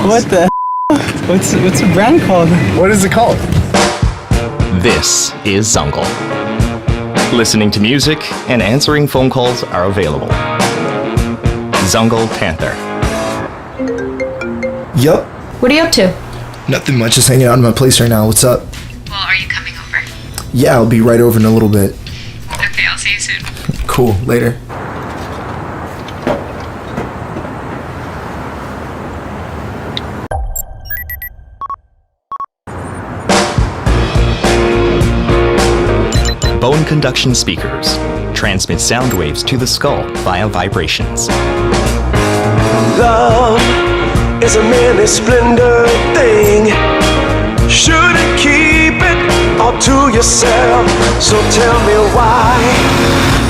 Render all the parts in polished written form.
What the? What's the brand called? What is it called? This is Zungle. Listening to music and answering phone calls are available. Zungle Panther. Yup. What are you up to? Nothing much, just hanging out in my place right now. What's up? Well, are you coming over? Yeah, I'll be right over in a little bit. Okay, I'll see you soon. Cool, later. Bone conduction speakers transmit sound waves to the skull via vibrations. Love is a many splendor thing. Should you keep it all to yourself? So tell me why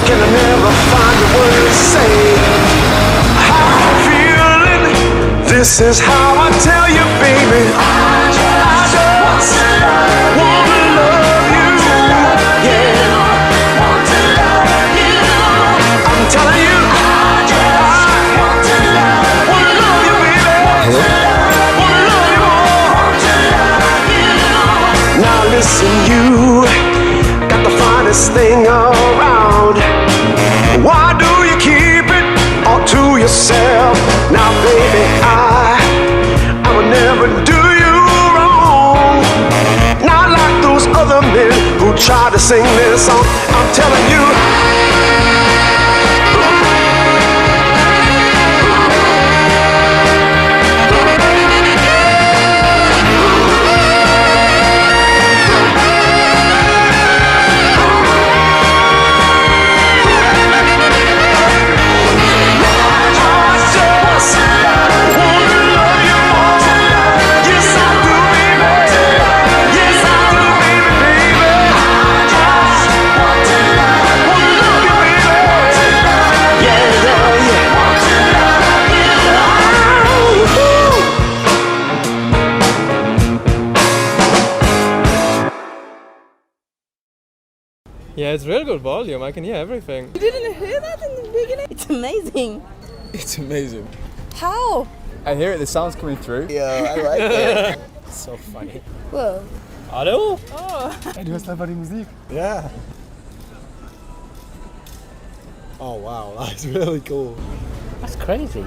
can I never find the words to say how I'm feeling? This is how I tell you, baby. I just wanna love you. Yeah, want to love you. I'm telling you. Listen, you got the finest thing around. Why do you keep it all to yourself? Now, baby, I would never do you wrong. Not like those other men who try to sing this song. I'm telling you. Yeah, it's real good volume. I can hear everything. You didn't hear that in the beginning? It's amazing. It's amazing. How? I hear it. The sound's coming through. Yeah, I like it. It's so funny. Whoa. Hallo? Oh. Hey, du hörst einfach die Musik. Yeah. Oh wow, that's really cool. That's crazy.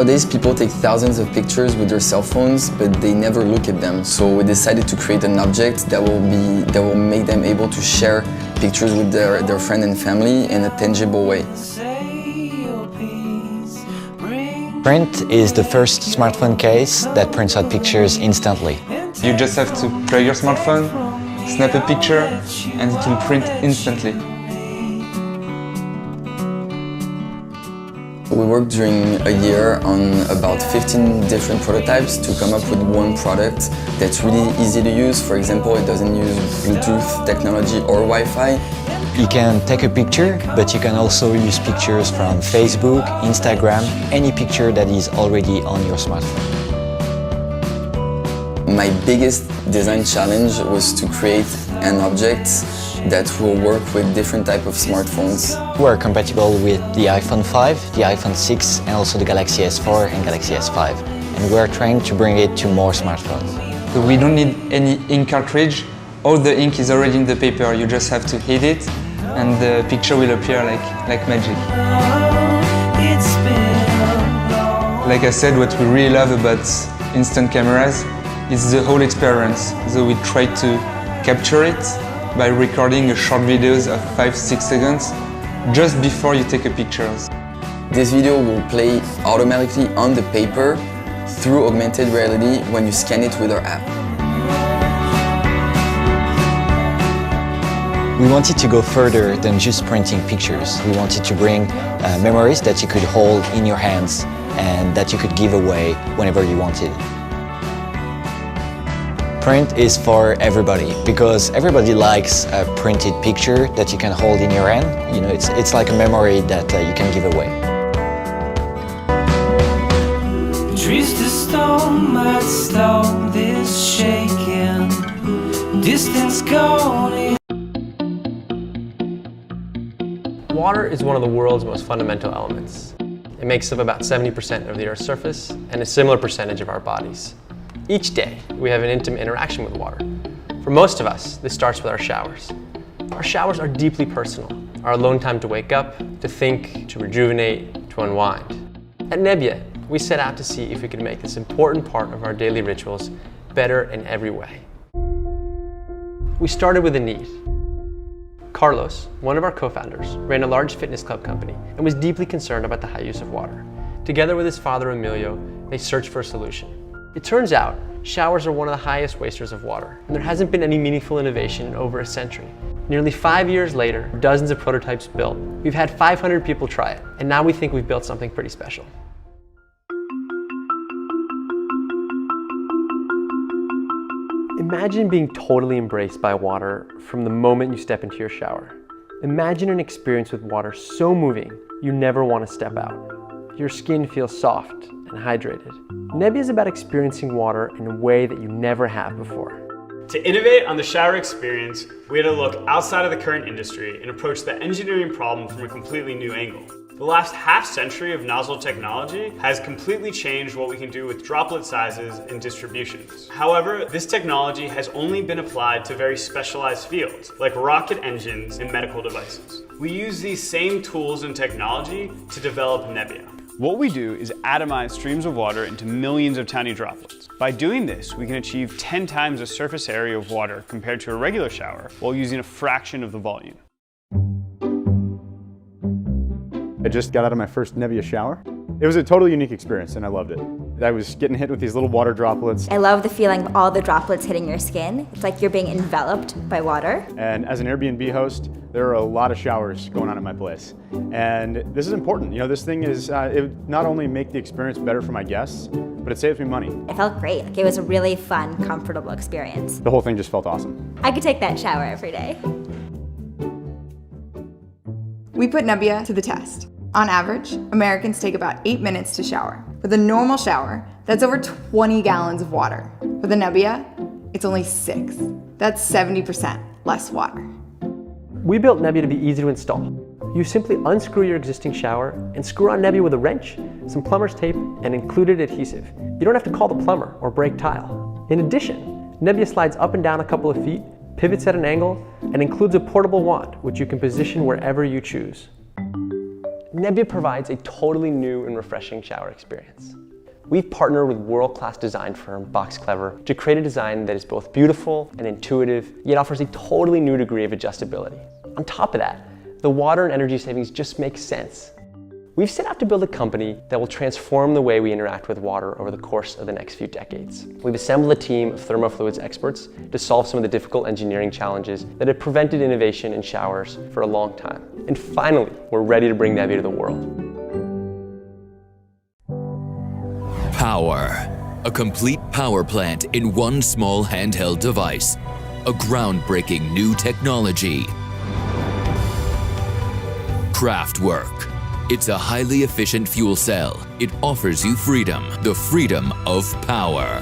Nowadays, people take thousands of pictures with their cell phones, but they never look at them. So we decided to create an object that will make them able to share pictures with their friend and family in a tangible way. Print is the first smartphone case that prints out pictures instantly. You just have to plug your smartphone, snap a picture, and it will print instantly. We worked during a year on about 15 different prototypes to come up with one product that's really easy to use. For example, it doesn't use Bluetooth technology or Wi-Fi. You can take a picture, but you can also use pictures from Facebook, Instagram, any picture that is already on your smartphone. My biggest design challenge was to create an object that will work with different types of smartphones. We're compatible with the iPhone 5, the iPhone 6, and also the Galaxy S4 and Galaxy S5. And we're trying to bring it to more smartphones. So we don't need any ink cartridge. All the ink is already in the paper. You just have to hit it, and the picture will appear like magic. Like I said, what we really love about instant cameras is the whole experience. So we try to capture it by recording a short videos of 5-6 seconds just before you take a picture. This video will play automatically on the paper through augmented reality when you scan it with our app. We wanted to go further than just printing pictures. We wanted to bring memories that you could hold in your hands and that you could give away whenever you wanted. Print is for everybody because everybody likes a printed picture that you can hold in your hand. You know, it's like a memory that you can give away. Trees to stone might stop this shaking. Distance gone. Water is one of the world's most fundamental elements. It makes up about 70% of the Earth's surface and a similar percentage of our bodies. Each day, we have an intimate interaction with water. For most of us, this starts with our showers. Our showers are deeply personal, our alone time to wake up, to think, to rejuvenate, to unwind. At Nebbia, we set out to see if we could make this important part of our daily rituals better in every way. We started with a need. Carlos, one of our co-founders, ran a large fitness club company and was deeply concerned about the high use of water. Together with his father, Emilio, they searched for a solution. It turns out, showers are one of the highest wasters of water, and there hasn't been any meaningful innovation in over a century. Nearly 5 years later, dozens of prototypes built. We've had 500 people try it, and now we think we've built something pretty special. Imagine being totally embraced by water from the moment you step into your shower. Imagine an experience with water so moving, you never want to step out. Your skin feels soft and hydrated. Nebbia is about experiencing water in a way that you never have before. To innovate on the shower experience, we had to look outside of the current industry and approach the engineering problem from a completely new angle. The last half-century of nozzle technology has completely changed what we can do with droplet sizes and distributions. However, this technology has only been applied to very specialized fields, like rocket engines and medical devices. We use these same tools and technology to develop Nebbia. What we do is atomize streams of water into millions of tiny droplets. By doing this, we can achieve 10 times the surface area of water compared to a regular shower while using a fraction of the volume. I just got out of my first Nebbia shower. It was a totally unique experience and I loved it. I was getting hit with these little water droplets. I love the feeling of all the droplets hitting your skin. It's like you're being enveloped by water. And as an Airbnb host, there are a lot of showers going on at my place. And this is important. You know, this thing is, it would not only make the experience better for my guests, but it saves me money. It felt great. Like, it was a really fun, comfortable experience. The whole thing just felt awesome. I could take that shower every day. We put Nebbia to the test. On average, Americans take about 8 minutes to shower. With a normal shower, that's over 20 gallons of water. With a Nebbia, it's only 6. That's 70% less water. We built Nebbia to be easy to install. You simply unscrew your existing shower and screw on Nebbia with a wrench, some plumber's tape, and included adhesive. You don't have to call the plumber or break tile. In addition, Nebbia slides up and down a couple of feet, pivots at an angle, and includes a portable wand, which you can position wherever you choose. Nebbia provides a totally new and refreshing shower experience. We've partnered with world-class design firm BoxClever to create a design that is both beautiful and intuitive, yet offers a totally new degree of adjustability. On top of that, the water and energy savings just make sense. We've set out to build a company that will transform the way we interact with water over the course of the next few decades. We've assembled a team of thermofluids experts to solve some of the difficult engineering challenges that have prevented innovation in showers for a long time. And finally, we're ready to bring Nebbia to the world. Power. A complete power plant in one small handheld device. A groundbreaking new technology. Craftwork. It's a highly efficient fuel cell. It offers you freedom, the freedom of power.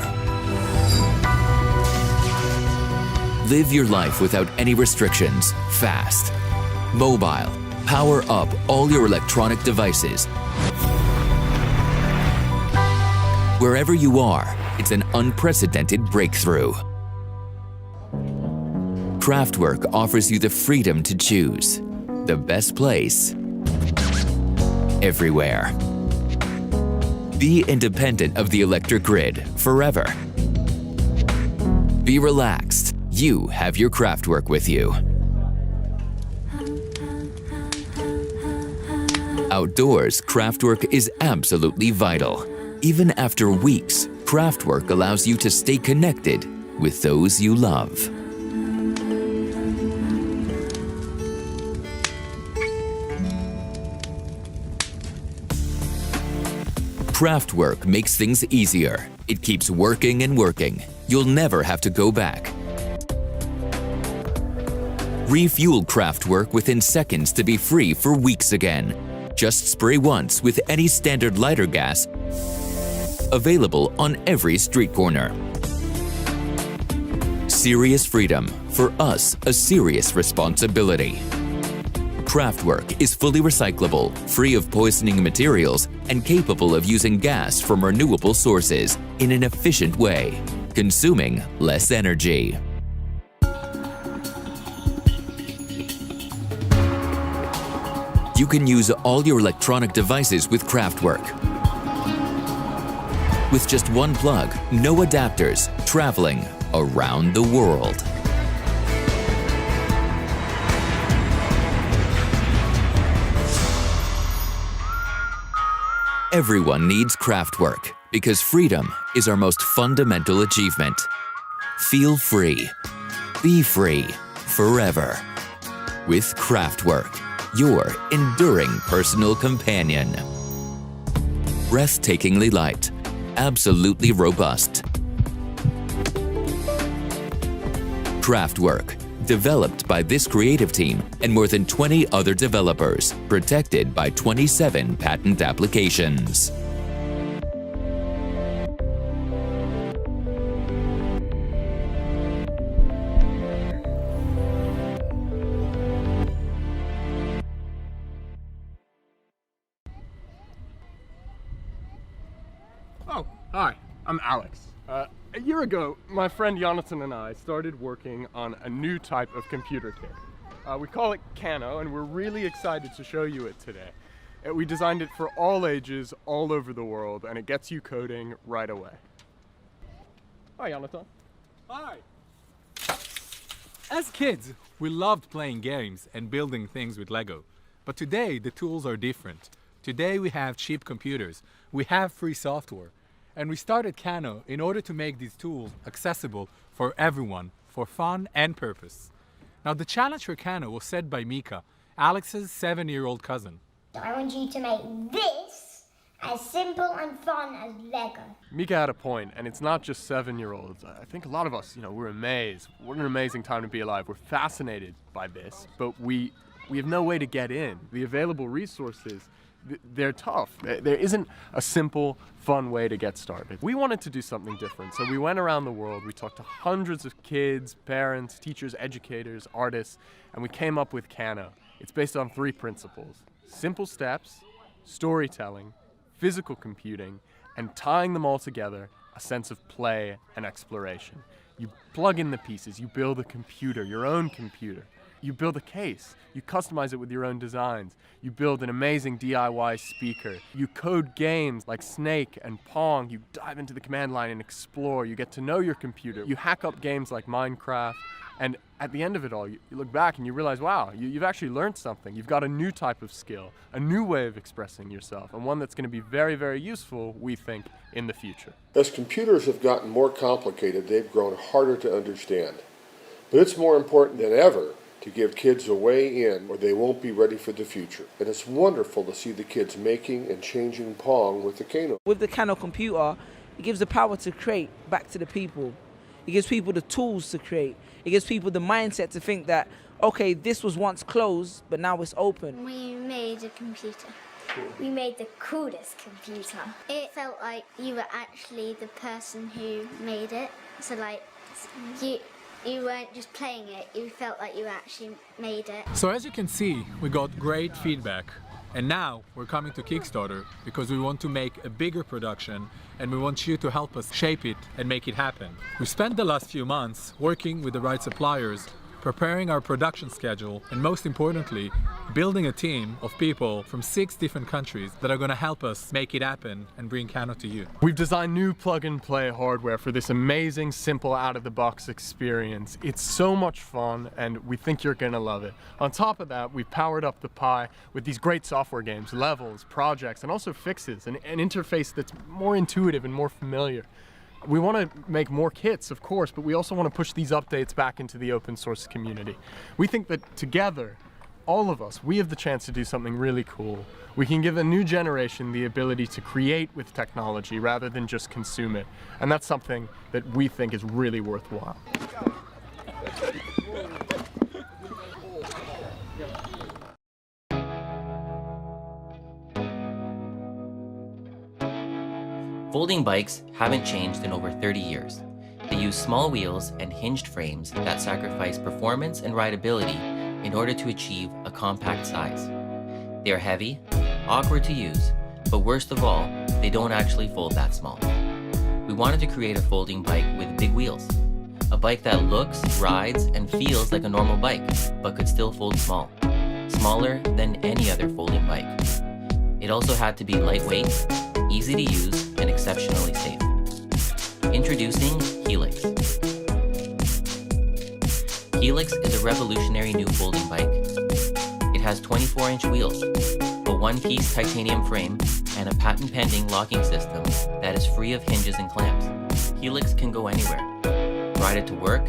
Live your life without any restrictions, fast, mobile. Power up all your electronic devices. Wherever you are, it's an unprecedented breakthrough. Craftwork offers you the freedom to choose the best place everywhere. Be independent of the electric grid forever. Be relaxed. You have your Craftwork with you. Outdoors, Craftwork is absolutely vital. Even after weeks, Craftwork allows you to stay connected with those you love. Craftwork makes things easier. It keeps working and working. You'll never have to go back. Refuel Craftwork within seconds to be free for weeks again. Just spray once with any standard lighter gas. Available on every street corner. Serious freedom. For us, a serious responsibility. Craftwork is fully recyclable, free of poisoning materials, and capable of using gas from renewable sources in an efficient way, consuming less energy. You can use all your electronic devices with Craftwork. With just one plug, no adapters, traveling around the world. Everyone needs Craftwork because freedom is our most fundamental achievement. Feel free. Be free forever. With Craftwork, your enduring personal companion. Breathtakingly light. Absolutely robust. Craftwork, developed by this creative team and more than 20 other developers, protected by 27 patent applications. Oh, hi, I'm Alex. A year ago, my friend Jonathan and I started working on a new type of computer kit. We call it Kano, and we're really excited to show you it today. We designed it for all ages, all over the world, and it gets you coding right away. Hi, Jonathan. Hi! As kids, we loved playing games and building things with Lego. But today, the tools are different. Today, we have cheap computers. We have free software. And we started Kano in order to make these tools accessible for everyone, for fun and purpose. Now, the challenge for Kano was set by Mika, Alex's 7-year-old cousin. I want you to make this as simple and fun as Lego. Mika had a point, and it's not just 7-year-olds. I think a lot of us, we're amazed. What an amazing time to be alive. We're fascinated by this, but we have no way to get in. The available resources, they're tough. There isn't a simple, fun way to get started. We wanted to do something different, so we went around the world. We talked to hundreds of kids, parents, teachers, educators, artists, and we came up with Kano. It's based on 3 principles: simple steps, storytelling, physical computing, and tying them all together, a sense of play and exploration. You plug in the pieces, you build a computer, your own computer. You build a case, you customize it with your own designs, you build an amazing DIY speaker, you code games like Snake and Pong, you dive into the command line and explore, you get to know your computer, you hack up games like Minecraft, and at the end of it all, you look back and you realize, wow, you've actually learned something. You've got a new type of skill, a new way of expressing yourself, and one that's going to be very, very useful, we think, in the future. As computers have gotten more complicated, they've grown harder to understand. But it's more important than ever to give kids a way in or they won't be ready for the future. And it's wonderful to see the kids making and changing Pong with the Kano. With the Kano computer, it gives the power to create back to the people. It gives people the tools to create. It gives people the mindset to think that, okay, this was once closed, but now it's open. We made a computer. We made the coolest computer. It felt like you were actually the person who made it. So like, you weren't just playing it, you felt like you actually made it. So as you can see, we got great feedback. And now we're coming to Kickstarter because we want to make a bigger production and we want you to help us shape it and make it happen. We spent the last few months working with the right suppliers, preparing our production schedule, and most importantly, building a team of people from 6 different countries that are going to help us make it happen and bring Kano to you. We've designed new plug-and-play hardware for this amazing, simple, out-of-the-box experience. It's so much fun, and we think you're going to love it. On top of that, we've powered up the Pi with these great software games, levels, projects, and also fixes, an interface that's more intuitive and more familiar. We want to make more kits, of course, but we also want to push these updates back into the open source community. We think that together, all of us, we have the chance to do something really cool. We can give a new generation the ability to create with technology rather than just consume it. And that's something that we think is really worthwhile. Folding bikes haven't changed in over 30 years. They use small wheels and hinged frames that sacrifice performance and rideability in order to achieve a compact size. They are heavy, awkward to use, but worst of all, they don't actually fold that small. We wanted to create a folding bike with big wheels. A bike that looks, rides, and feels like a normal bike, but could still fold small. Smaller than any other folding bike. It also had to be lightweight, easy to use, and exceptionally safe. Introducing Helix. Helix is a revolutionary new folding bike. It has 24-inch wheels, a one-piece titanium frame, and a patent-pending locking system that is free of hinges and clamps. Helix can go anywhere. Ride it to work,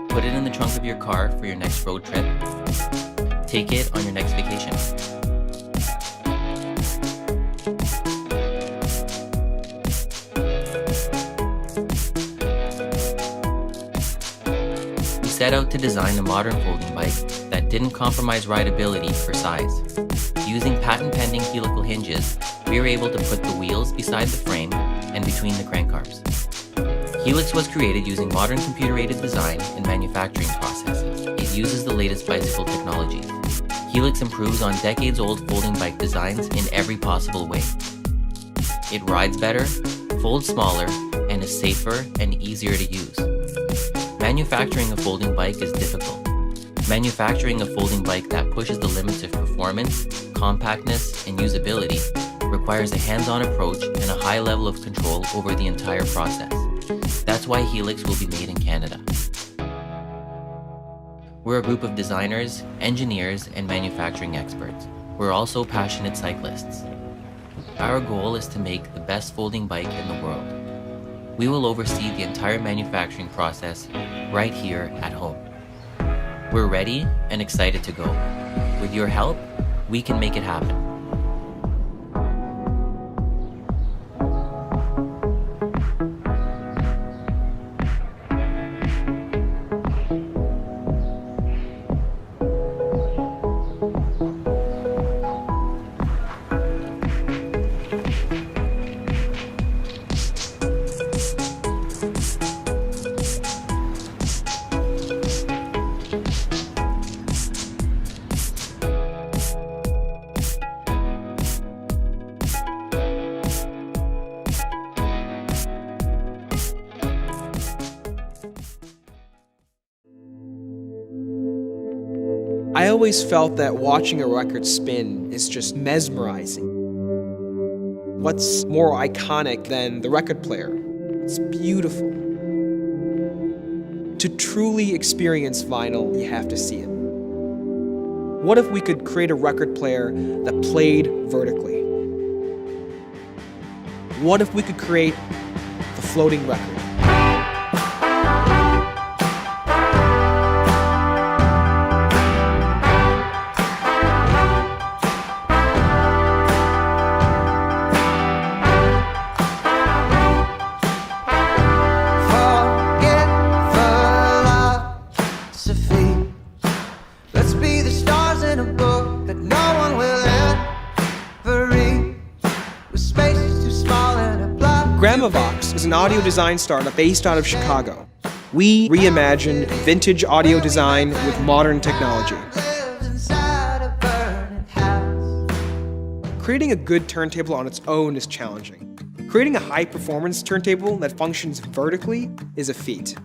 put it in the trunk of your car for your next road trip, take it on your next vacation. Set out to design a modern folding bike that didn't compromise rideability for size. Using patent-pending helical hinges, we were able to put the wheels beside the frame and between the crank arms. Helix was created using modern computer-aided design and manufacturing processes. It uses the latest bicycle technology. Helix improves on decades-old folding bike designs in every possible way. It rides better, folds smaller, and is safer and easier to use. Manufacturing a folding bike is difficult. Manufacturing a folding bike that pushes the limits of performance, compactness, and usability requires a hands-on approach and a high level of control over the entire process. That's why Helix will be made in Canada. We're a group of designers, engineers, and manufacturing experts. We're also passionate cyclists. Our goal is to make the best folding bike in the world. We will oversee the entire manufacturing process right here at home. We're ready and excited to go. With your help, we can make it happen. I always felt that watching a record spin is just mesmerizing. What's more iconic than the record player? It's beautiful. To truly experience vinyl, you have to see it. What if we could create a record player that played vertically? What if we could create the floating record? Gramavox is an audio design startup based out of Chicago. We reimagine vintage audio design with modern technology. Creating a good turntable on its own is challenging. Creating a high-performance turntable that functions vertically is a feat.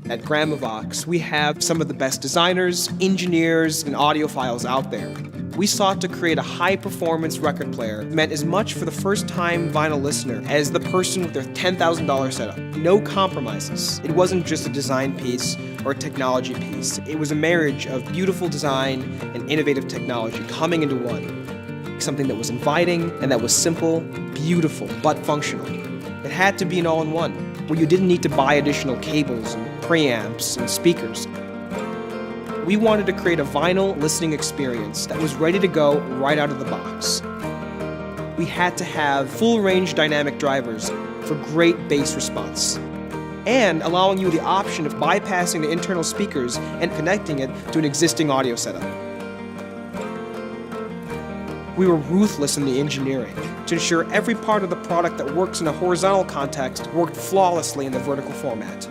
At Gramavox, we have some of the best designers, engineers, and audiophiles out there. We sought to create a high-performance record player that meant as much for the first-time vinyl listener as the person with their $10,000 setup. No compromises. It wasn't just a design piece or a technology piece. It was a marriage of beautiful design and innovative technology coming into one. Something that was inviting and that was simple, beautiful, but functional. It had to be an all-in-one, where you didn't need to buy additional cables and preamps and speakers. We wanted to create a vinyl listening experience that was ready to go right out of the box. We had to have full-range dynamic drivers for great bass response, and allowing you the option of bypassing the internal speakers and connecting it to an existing audio setup. We were ruthless in the engineering to ensure every part of the product that works in a horizontal context worked flawlessly in the vertical format.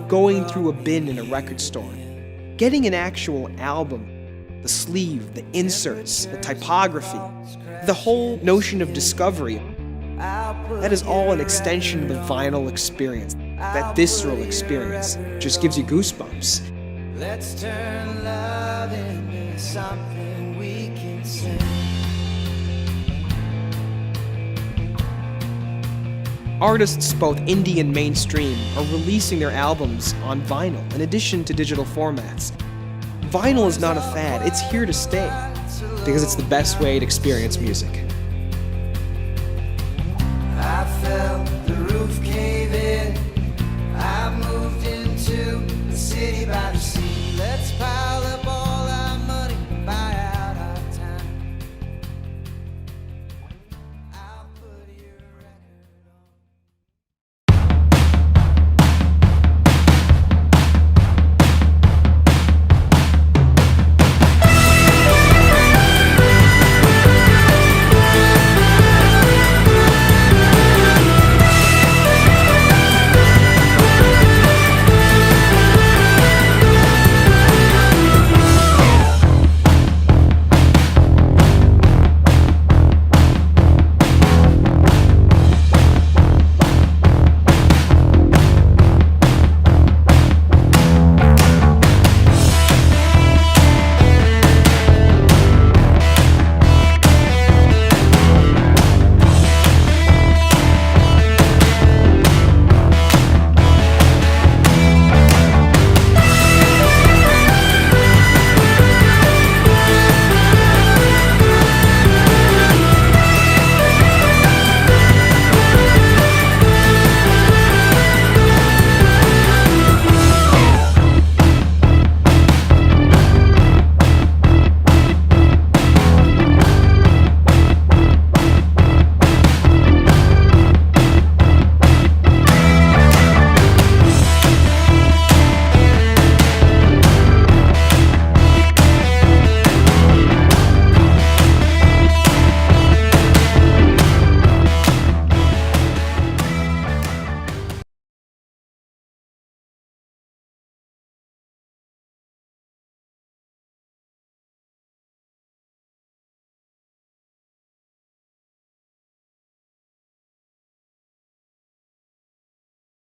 Going through a bin in a record store, getting an actual album, the sleeve, the inserts, the typography, the whole notion of discovery, that is all an extension of the vinyl experience. That visceral experience just gives you goosebumps. Let's turn love into something we can sing. Artists both indie and mainstream are releasing their albums on vinyl in addition to digital formats. Vinyl is not a fad, it's here to stay because it's the best way to experience music.